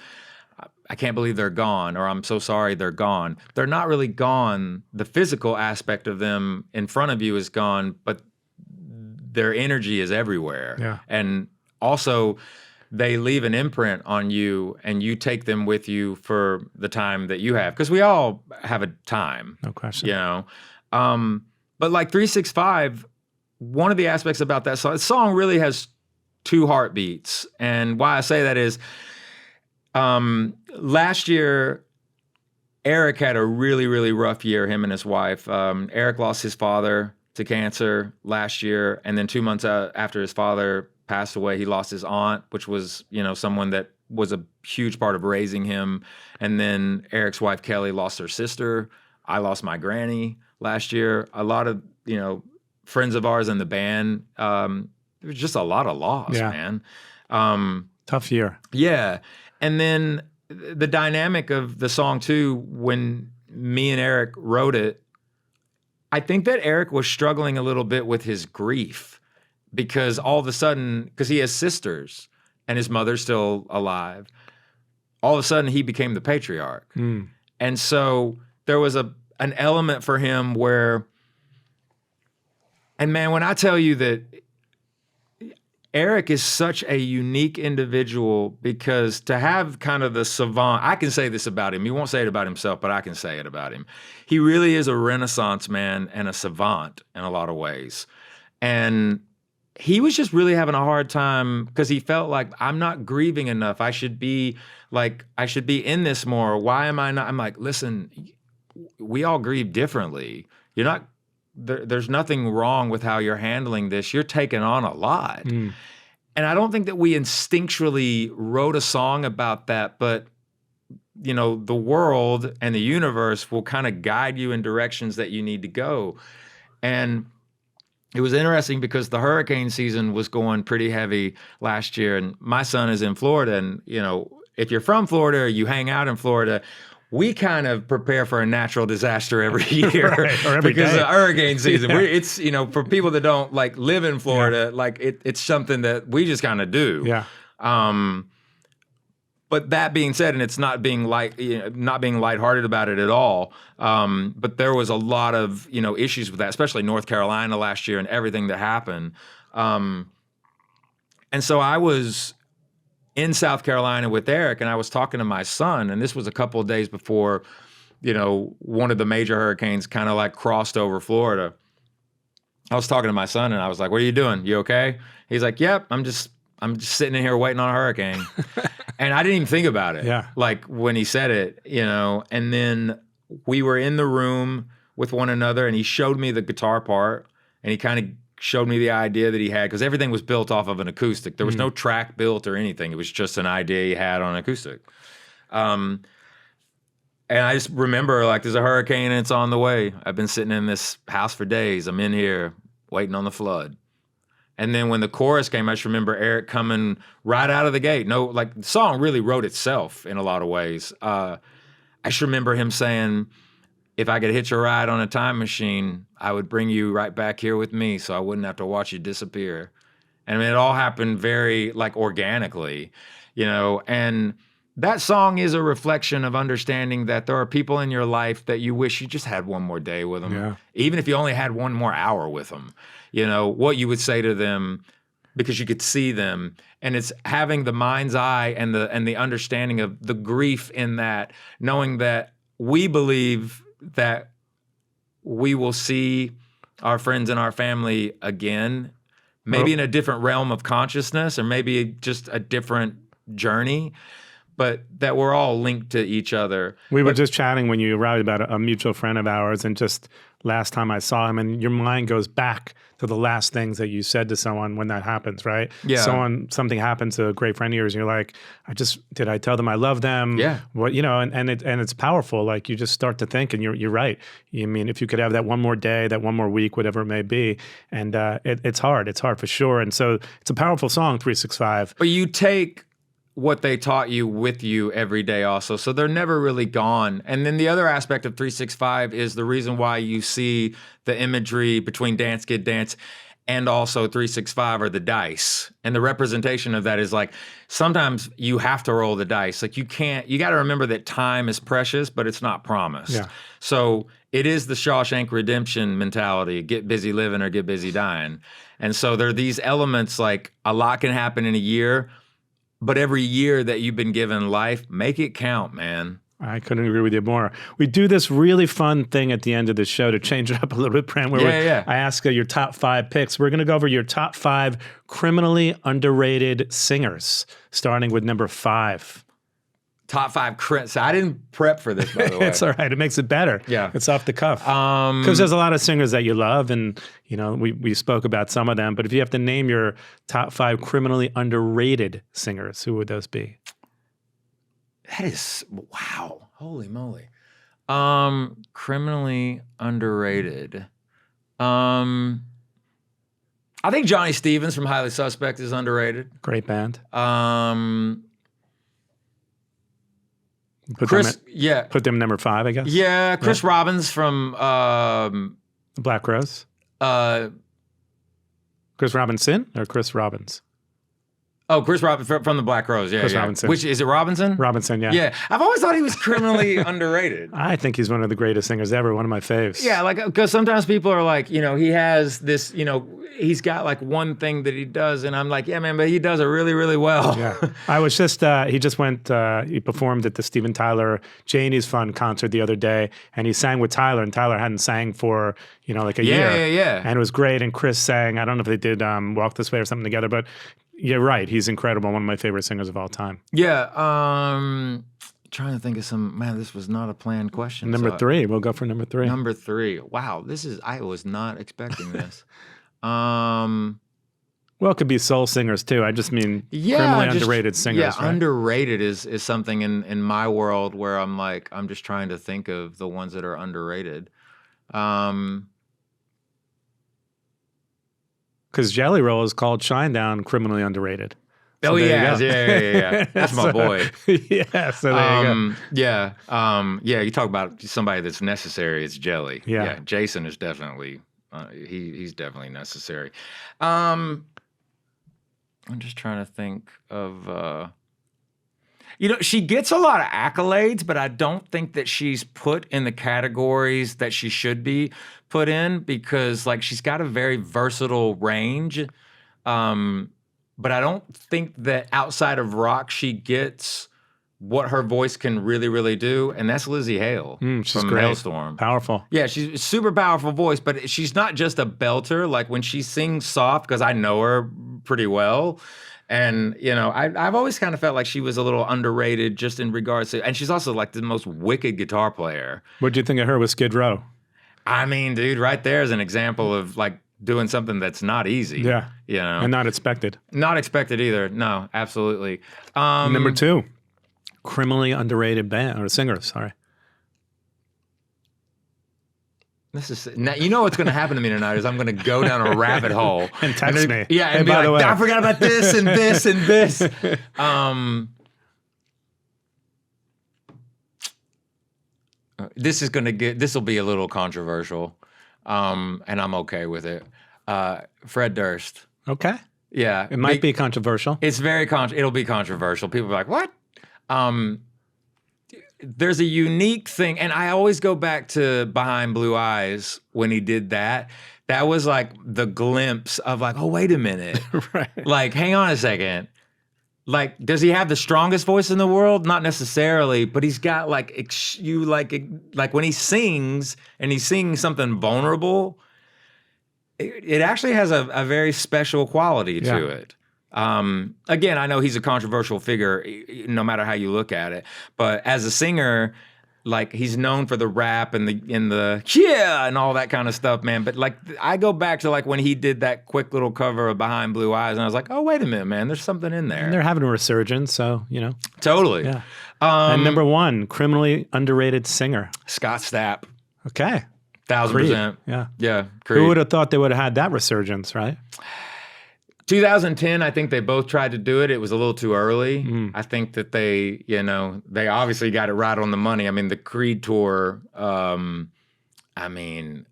"I can't believe they're gone," or "I'm so sorry they're gone." They're not really gone. The physical aspect of them in front of you is gone, but their energy is everywhere. Yeah. And also, they leave an imprint on you, and you take them with you for the time that you have, because we all have a time. No question. But like 365, one of the aspects about that song really has two heartbeats. And why I say that is, last year, Eric had a really, really rough year, him and his wife. Eric lost his father to cancer last year. And then 2 months after his father passed away, he lost his aunt, which was, someone that was a huge part of raising him. And then Eric's wife, Kelly, lost her sister. I lost my granny last year. A lot of, friends of ours in the band, there was just a lot of loss, man. Tough year. Yeah. And then the dynamic of the song too, when me and Eric wrote it, I think that Eric was struggling a little bit with his grief because all of a sudden, because he has sisters and his mother's still alive, all of a sudden he became the patriarch. Mm. And so there was an element for him where, and man, when I tell you that Eric is such a unique individual, because to have kind of the savant, I can say this about him. He won't say it about himself, but I can say it about him. He really is a Renaissance man and a savant in a lot of ways. And he was just really having a hard time because he felt like, I'm not grieving enough. I should be in this more. Why am I not? I'm like, listen, we all grieve differently. You're not, there's nothing wrong with how you're handling this. You're taking on a lot. Mm. And I don't think that we instinctually wrote a song about that, but the world and the universe will kind of guide you in directions that you need to go. And it was interesting because the hurricane season was going pretty heavy last year, and my son is in Florida, and if you're from Florida or you hang out in Florida, we kind of prepare for a natural disaster every year, right, or every because day. of hurricane season. Yeah. It's for people that don't live in Florida, it's something that we just kind of do. Yeah. But that being said, and it's not being lighthearted about it at all. But there was a lot of issues with that, especially North Carolina last year and everything that happened. And so I was in South Carolina with Eric, and I was talking to my son, and this was a couple of days before, one of the major hurricanes kind of crossed over Florida. I was talking to my son, and I was like, "What are you doing? You okay?" He's like, "Yep, I'm just sitting in here waiting on a hurricane." And I didn't even think about it. Yeah. When he said it, and then we were in the room with one another, and he showed me the guitar part, and he kind of showed me the idea that he had, because everything was built off of an acoustic. There was no track built or anything. It was just an idea he had on an acoustic. And I just remember, there's a hurricane and it's on the way. I've been sitting in this house for days. I'm in here waiting on the flood. And then when the chorus came, I just remember Eric coming right out of the gate. The song really wrote itself in a lot of ways. I just remember him saying, "If I could hitch a ride on a time machine, I would bring you right back here with me so I wouldn't have to watch you disappear." And I mean, it all happened very organically, and that song is a reflection of understanding that there are people in your life that you wish you just had one more day with them. Yeah. Even if you only had one more hour with them, what you would say to them, because you could see them. And it's having the mind's eye and the understanding of the grief in that, knowing that we believe that we will see our friends and our family again, maybe in a different realm of consciousness or maybe just a different journey, but that we're all linked to each other. We were just chatting when you arrived about a mutual friend of ours, and just last time I saw him, and your mind goes back to the last things that you said to someone when that happens, right? Yeah. Something happens to a great friend of yours, and you're like, did I tell them I love them? Yeah. What, and it's powerful. Like, you just start to think, and you're right. I mean, if you could have that one more day, that one more week, whatever it may be, and it's hard for sure. And so it's a powerful song, 365. But you take what they taught you with you every day also. So they're never really gone. And then the other aspect of 365 is the reason why you see the imagery between Dance Kid Dance and also 365 are the dice. And the representation of that is like, sometimes you have to roll the dice. Like you got to remember that time is precious, but it's not promised. Yeah. So it is the Shawshank Redemption mentality, get busy living or get busy dying. And so there are these elements, like a lot can happen in a year, but every year that you've been given life, make it count, man. I couldn't agree with you more. We do this really fun thing at the end of the show to change it up a little bit, Brent, where I ask your top 5 picks. We're going to go over your top 5 criminally underrated singers, starting with number 5. Top 5 So I didn't prep for this, by the way. It's all right. It makes it better. Yeah. It's off the cuff. Because there's a lot of singers that you love, and we spoke about some of them. But if you have to name your top 5 criminally underrated singers, who would those be? That is, wow. Holy moly. Criminally underrated. I think Johnny Stevens from Highly Suspect is underrated. Great band. Put them number 5, I guess. Yeah, Chris Robbins from Black Crowes. Chris Robinson or Chris Robbins? Oh, Chris Robinson from the Black Crowes. Yeah, Chris Robinson. Which is it? Robinson. Robinson. Yeah. Yeah, I've always thought he was criminally underrated. I think he's one of the greatest singers ever. One of my faves. Yeah, like because sometimes people are like, he has this, he's got like one thing that he does, and I'm like, yeah, man, but he does it really, really well. Yeah. I was just, he performed at the Steven Tyler Janie's Fund concert the other day, and he sang with Tyler, and Tyler hadn't sang for, like a year. Yeah. And it was great, and Chris sang, I don't know if they did Walk This Way or something together, but you're right. He's incredible. One of my favorite singers of all time. Yeah. Trying to think of some, man, this was not a planned question. Number 3. We'll go for number 3. Number 3. Wow. I was not expecting this. Well, it could be soul singers too. I just mean criminally underrated singers. Yeah, right? Underrated is something in my world where I'm like, I'm just trying to think of the ones that are underrated. Because Jelly Roll is called Shinedown, criminally underrated. So yeah. That's my boy. Yeah, so there you go. Yeah, you talk about somebody that's necessary, it's Jelly. Yeah. Jason is definitely, he's definitely necessary. I'm just trying to think of, she gets a lot of accolades, but I don't think that she's put in the categories that she should be put in because, like, she's got a very versatile range. But I don't think that outside of rock, she gets what her voice can really, really do. And that's Lizzie Hale she's from great. Hailstorm. Powerful. Yeah, she's a super powerful voice, but she's not just a belter. Like when she sings soft, because I know her pretty well. And, I've always kind of felt like she was a little underrated just in regards to, and she's also like the most wicked guitar player. What do you think of her with Skid Row? I mean, dude, right there is an example of like doing something that's not easy. Yeah. And not expected. Not expected either. No, absolutely. Number 2, criminally underrated band or singer, sorry. This is now. You know what's going to happen to me tonight is I'm going to go down a rabbit hole and text me. Yeah, and hey, be by like, the way. I forgot about this and this and this. This will be a little controversial, and I'm okay with it. Fred Durst. Okay. Yeah, it might be controversial. It's very it'll be controversial. People will be like, what? There's a unique thing, and I always go back to Behind Blue Eyes when he did that, that was like the glimpse of like, oh, wait a minute. Right. Like, hang on a second. Like, does he have the strongest voice in the world? Not necessarily, but he's got like when he sings and he's singing something vulnerable, it actually has a very special quality to it. Again, I know he's a controversial figure, no matter how you look at it. But as a singer, like he's known for the rap and the yeah and all that kind of stuff, man. But like I go back to like when he did that quick little cover of Behind Blue Eyes, and I was like, oh wait a minute, man, there's something in there. And they're having a resurgence, so you know. Totally. Yeah. And number one, criminally underrated singer, Scott Stapp. Okay. 1000%. Yeah. Yeah. Creed. Who would have thought they would have had that resurgence, right? 2010, I think they both tried to do it. It was a little too early. I think that they obviously got it right on the money. I mean, the Creed tour, I mean,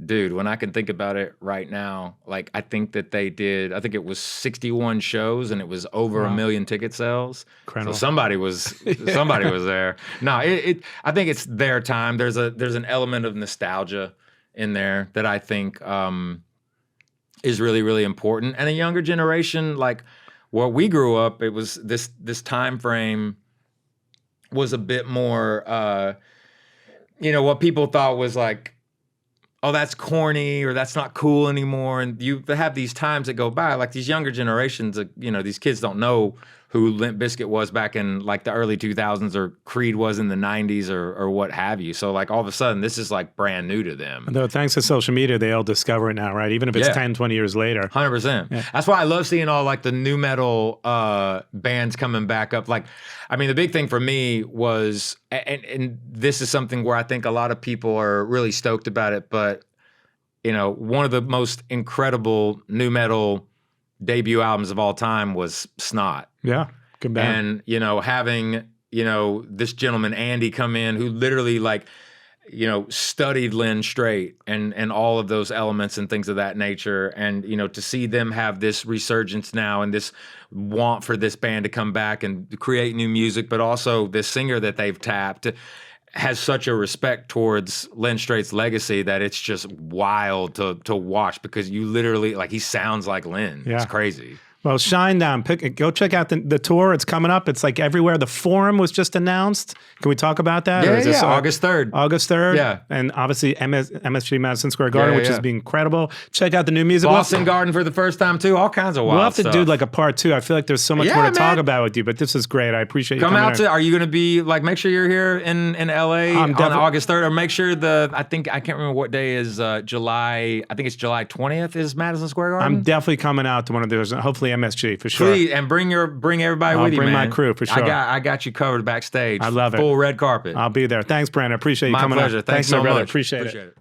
dude, when I can think about it right now, like I think it was 61 shows and it was over 1 million ticket sales. Incredible. So somebody was there. No, I think it's their time. There's an element of nostalgia in there that I think is really, really important. And a younger generation, like where we grew up, it was this time frame was a bit more, what people thought was like, oh, that's corny or that's not cool anymore. And you have these times that go by, like these younger generations, these kids don't know who Limp Bizkit was back in like the early 2000s or Creed was in the 90s or what have you. So like all of a sudden this is like brand new to them. Though thanks to social media, they all discover it now, right? Even if it's 10, 20 years later. 100%. Yeah. That's why I love seeing all like the new metal bands coming back up. Like, I mean, the big thing for me was, and this is something where I think a lot of people are really stoked about it, but one of the most incredible new metal debut albums of all time was Snot. Yeah, good band. And, having, this gentleman, Andy, come in who literally like, studied Lynn Straight and all of those elements and things of that nature. And, to see them have this resurgence now and this want for this band to come back and create new music, but also this singer that they've tapped has such a respect towards Lynn Straight's legacy that it's just wild to watch because you literally, like, he sounds like Lynn. Yeah. It's crazy. Well, Shinedown, go check out the tour. It's coming up. It's like everywhere. The Forum was just announced. Can we talk about that? Yeah, August 3rd. August 3rd? Yeah. And obviously MSG Madison Square Garden, which is being incredible. Check out the new music. Boston Garden for the first time, too. All kinds of wild stuff. We'll have to do like a part 2. I feel like there's so much more to talk about with you, but this is great. I appreciate you coming out. Are you going to be, like, make sure you're here in LA on August 3rd, or make sure I can't remember what day is July, I think it's July 20th is Madison Square Garden? I'm definitely coming out to one of those, hopefully MSG for sure. And bring everybody with you, man. Bring my crew for sure. I got you covered backstage. I love it. Full red carpet. I'll be there. Thanks, Brent. I appreciate you coming out. My pleasure. Thanks so my brother. much. Appreciate it.